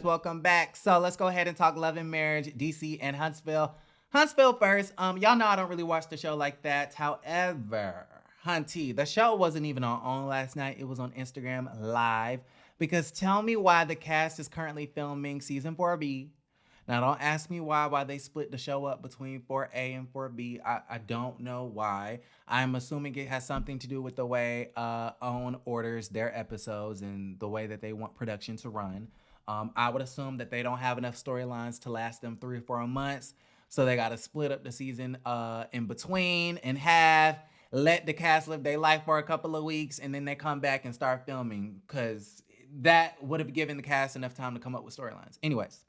welcome back. So let's go ahead and talk Love and Marriage, DC and Huntsville. Huntsville first. Y'all know I don't really watch the show like that. However, Hunty, the show wasn't even on last night. It was on Instagram Live. Because tell me why the cast is currently filming season 4B. Now, don't ask me why they split the show up between 4A and 4B. I don't know why. I'm assuming it has something to do with the way OWN orders their episodes and the way that they want production to run. I would assume that they don't have enough storylines to last them 3 or 4 months. So they got to split up the season in between in half, let the cast live their life for a couple of weeks, and then they come back and start filming because that would have given the cast enough time to come up with storylines. Anyways.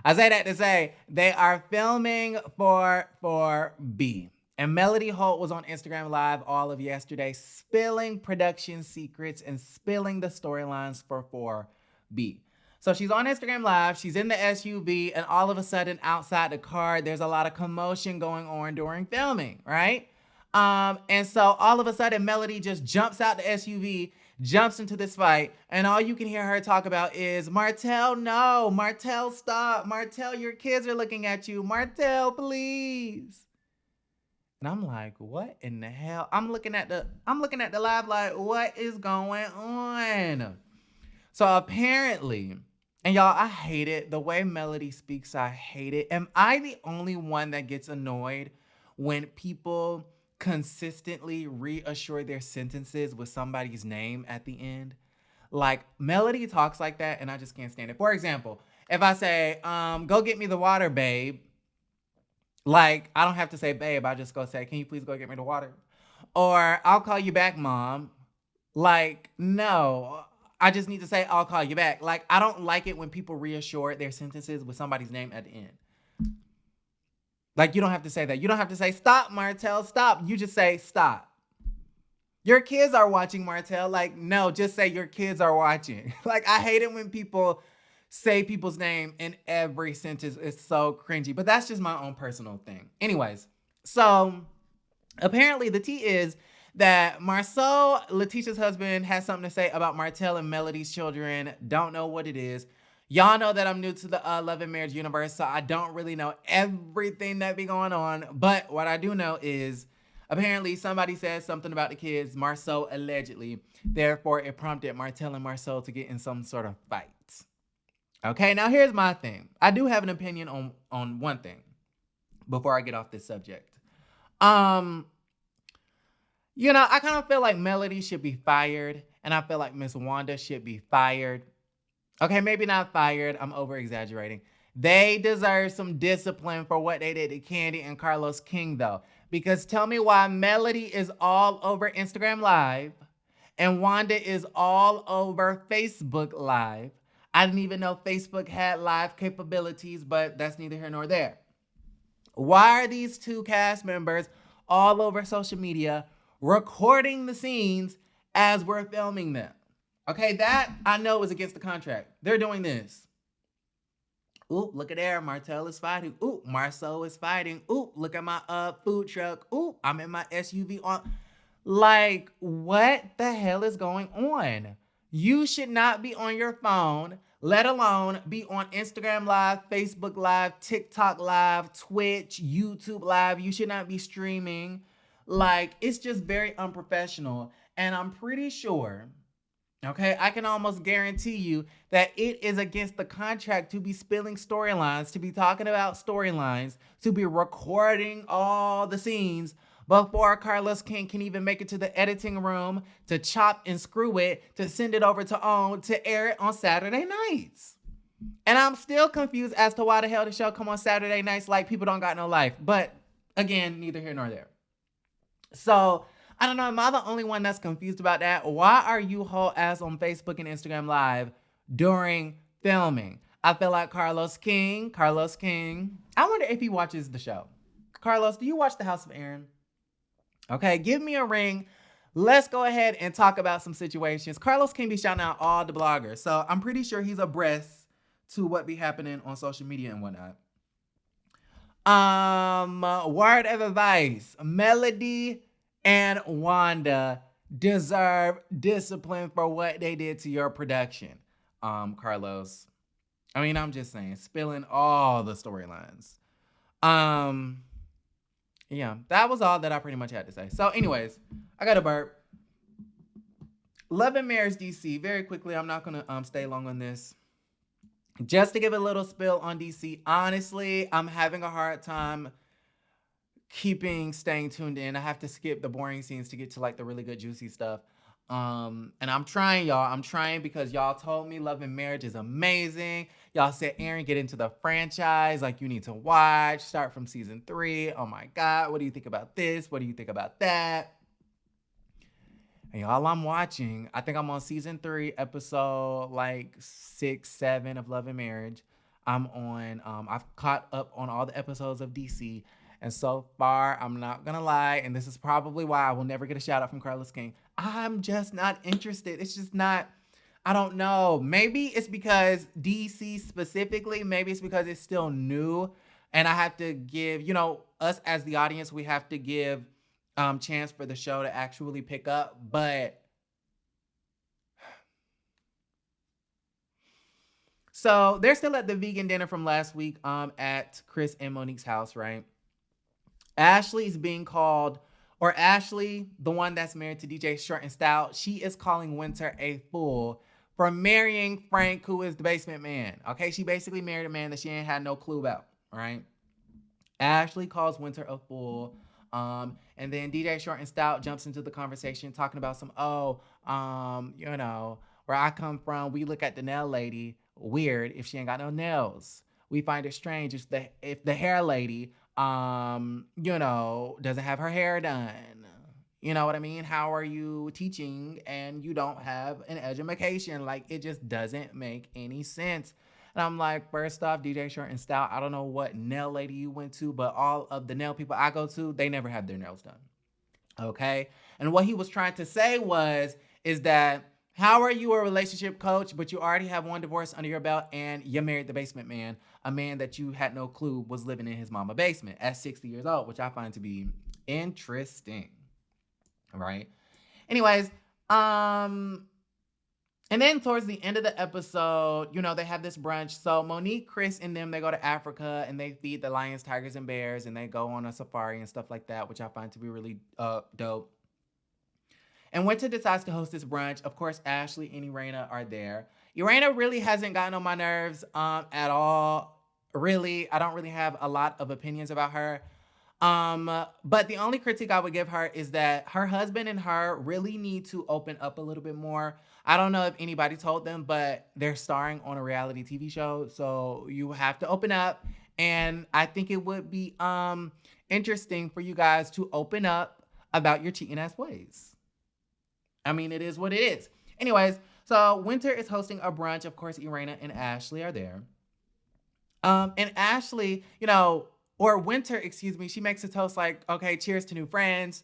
I say that to say they are filming for B. And Melody Holt was on Instagram Live all of yesterday, spilling production secrets and spilling the storylines for 4B. So she's on Instagram Live, she's in the SUV, and all of a sudden outside the car, there's a lot of commotion going on during filming, right? And so all of a sudden, Melody just jumps out the SUV, jumps into this fight, and all you can hear her talk about is, Martell, no, Martell, stop, Martell, your kids are looking at you, Martell, please. And I'm like, what in the hell? I'm looking at the live like, what is going on? So apparently, and y'all, I hate it. The way Melody speaks, I hate it. Am I the only one that gets annoyed when people consistently reassure their sentences with somebody's name at the end? Like, Melody talks like that, and I just can't stand it. For example, if I say, go get me the water, babe, like, I don't have to say babe, I just go say, can you please go get me the water? Or, I'll call you back, mom. Like, no, I just need to say, I'll call you back. Like, I don't like it when people reassure their sentences with somebody's name at the end. Like, you don't have to say that. You don't have to say, stop, Martell, stop. You just say, stop. Your kids are watching, Martell. Like, no, just say your kids are watching. Like, I hate it when people say people's name in every sentence. It's so cringy. But that's just my own personal thing. Anyways, so apparently the tea is that Marceau, Letitia's husband, has something to say about Martell and Melody's children. Don't know what it is. Y'all know that I'm new to the Love and Marriage universe, so I don't really know everything that be going on. But what I do know is apparently somebody said something about the kids, Marceau allegedly. Therefore, it prompted Martell and Marceau to get in some sort of fight. Okay, now here's my thing. I do have an opinion on one thing before I get off this subject. You know, I kind of feel like Melody should be fired, and I feel like Miss Wanda should be fired. Okay, maybe not fired. I'm over-exaggerating. They deserve some discipline for what they did to Candy and Carlos King, though. Because tell me why Melody is all over Instagram Live and Wanda is all over Facebook Live. I didn't even know Facebook had live capabilities, but that's neither here nor there. Why are these two cast members all over social media recording the scenes as we're filming them? Okay, that I know is against the contract. They're doing this. Ooh, look at there. Martell is fighting. Ooh, Marceau is fighting. Ooh, look at my food truck. Ooh, I'm in my SUV on. Like, what the hell is going on? You should not be on your phone, let alone be on Instagram Live, Facebook Live, TikTok Live, Twitch, YouTube Live. You should not be streaming. Like, it's just very unprofessional. And I'm pretty sure, okay, I can almost guarantee you that it is against the contract to be spilling storylines, to be talking about storylines, to be recording all the scenes before Carlos King can even make it to the editing room to chop and screw it, to send it over to OWN to air it on Saturday nights. And I'm still confused as to why the hell the show come on Saturday nights like people don't got no life. But again, neither here nor there. So I don't know, am I the only one that's confused about that? Why are you whole ass on Facebook and Instagram Live during filming? I feel like Carlos King, I wonder if he watches the show. Carlos, do you watch The House of Aaron? Okay, give me a ring. Let's go ahead and talk about some situations. Carlos King be shouting out all the bloggers, so I'm pretty sure he's abreast to what be happening on social media and whatnot. Word of advice, Melody and Wanda deserve discipline for what they did to your production. Carlos, I mean, I'm just saying, spilling all the storylines. Um, yeah, that was all that I pretty much had to say. So, anyways, I got a burp. Love and Marriage DC. Very quickly, I'm not gonna stay long on this. Just to give a little spill on DC, honestly, I'm having a hard time staying tuned in. I have to skip the boring scenes to get to like the really good juicy stuff. And I'm trying, y'all. I'm trying because y'all told me Love and Marriage is amazing. Y'all said, Aaron, get into the franchise. Like, you need to watch. Start from season 3. Oh my God. What do you think about this? What do you think about that? And y'all, I'm watching. I think I'm on season 3, episode like 6, 7 of Love and Marriage. I'm on. I've caught up on all the episodes of DC, and so far, I'm not gonna lie, and this is probably why I will never get a shout out from Carlos King. I'm just not interested. It's just not. I don't know. Maybe it's because DC specifically. Maybe it's because it's still new, and I have to give us as the audience, we have to give chance for the show to actually pick up. But so they're still at the vegan dinner from last week at Chris and Monique's house, right? Ashley's being called, or Ashley, the one that's married to DJ Short and Stout, she is calling Winter a fool for marrying Frank, who is the basement man. Okay, she basically married a man that she ain't had no clue about, right? Ashley calls Winter a fool. And then DJ Short and Stout jumps into the conversation talking about where I come from, we look at the nail lady weird if she ain't got no nails. We find it strange if the hair lady, doesn't have her hair done. You know what I mean? How are you teaching and you don't have an education? Like, it just doesn't make any sense. And I'm like, first off, DJ Short and Stout, I don't know what nail lady you went to, but all of the nail people I go to, they never have their nails done. Okay? And what he was trying to say is that, how are you a relationship coach, but you already have one divorce under your belt and you married the basement man, a man that you had no clue was living in his mama basement at 60 years old, which I find to be interesting. Right? Anyways, and then towards the end of the episode, they have this brunch. So Monique, Chris, and them, they go to Africa and they feed the lions, tigers, and bears, and they go on a safari and stuff like that, which I find to be really dope. And Winter decides to host this brunch. Of course, Ashley and Irena are there. Irena really hasn't gotten on my nerves at all. Really, I don't really have a lot of opinions about her. But the only critique I would give her is that her husband and her really need to open up a little bit more. I don't know if anybody told them, but they're starring on a reality TV show, so you have to open up. And I think it would be interesting for you guys to open up about your cheating ass ways. I mean, it is what it is. Anyways, so Winter is hosting a brunch. Of course, Irena and Ashley are there. And Ashley, or Winter, excuse me, she makes a toast like, okay, cheers to new friends.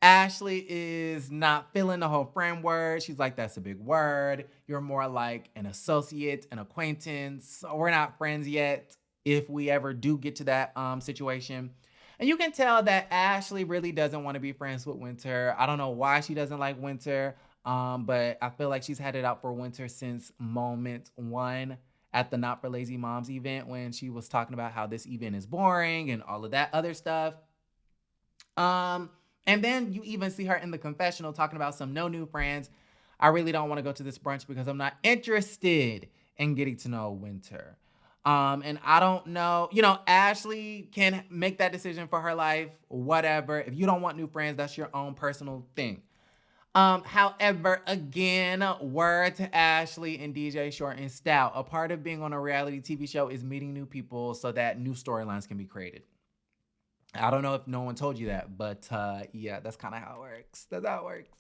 Ashley is not feeling the whole friend word. She's like, that's a big word. You're more like an associate, an acquaintance. We're not friends yet if we ever do get to that situation. And you can tell that Ashley really doesn't want to be friends with Winter. I don't know why she doesn't like Winter, but I feel like she's had it out for Winter since moment 1 at the Not for Lazy Moms event when she was talking about how this event is boring and all of that other stuff. And then you even see her in the confessional talking about some no new friends. I really don't want to go to this brunch because I'm not interested in getting to know Winter. And I don't know, Ashley can make that decision for her life, whatever. If you don't want new friends, that's your own personal thing. However, again, word to Ashley and DJ Short and Stout. A part of being on a reality TV show is meeting new people so that new storylines can be created. I don't know if no one told you that, but yeah, that's kind of how it works. That's how it works.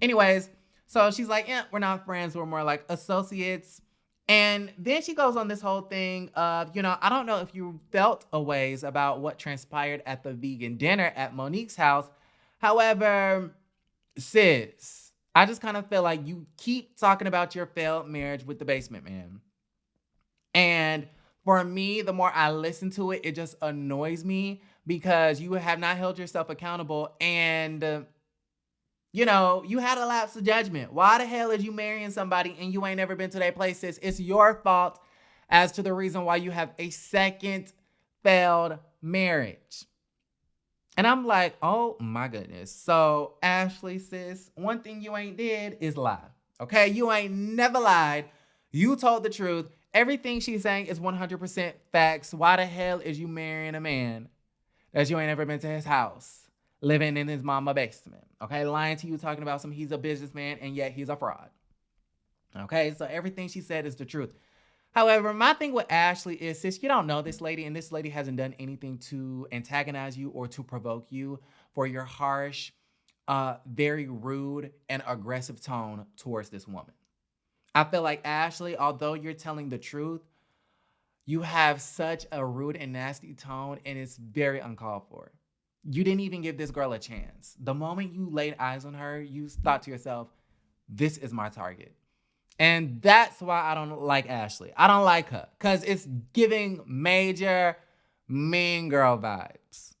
Anyways, so she's like, yeah, we're not friends. We're more like associates. And then she goes on this whole thing of, I don't know if you felt a ways about what transpired at the vegan dinner at Monique's house. However, sis, I just kind of feel like you keep talking about your failed marriage with the basement man. And for me, the more I listen to it, it just annoys me because you have not held yourself accountable and you had a lapse of judgment. Why the hell is you marrying somebody and you ain't never been to their place, sis? It's your fault. as to the reason why you have a second failed marriage. And I'm like, oh my goodness. So Ashley, sis, one thing you ain't did is lie. Okay, you ain't never lied. You told the truth. Everything she's saying is 100% facts. Why the hell is you marrying a man that you ain't ever been to his house, living in his mama basement? Okay, lying to you, talking about he's a businessman and yet he's a fraud. Okay, so everything she said is the truth. However, my thing with Ashley is, sis, you don't know this lady, and this lady hasn't done anything to antagonize you or to provoke you for your harsh, very rude and aggressive tone towards this woman. I feel like Ashley, although you're telling the truth, you have such a rude and nasty tone, and it's very uncalled for. You didn't even give this girl a chance. The moment you laid eyes on her, you thought to yourself, this is my target. And that's why I don't like Ashley. I don't like her because it's giving major mean girl vibes.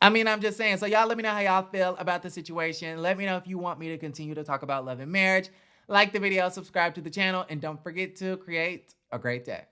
I mean, I'm just saying. So y'all let me know how y'all feel about the situation. Let me know if you want me to continue to talk about love and marriage. Like the video, subscribe to the channel, and don't forget to create a great day.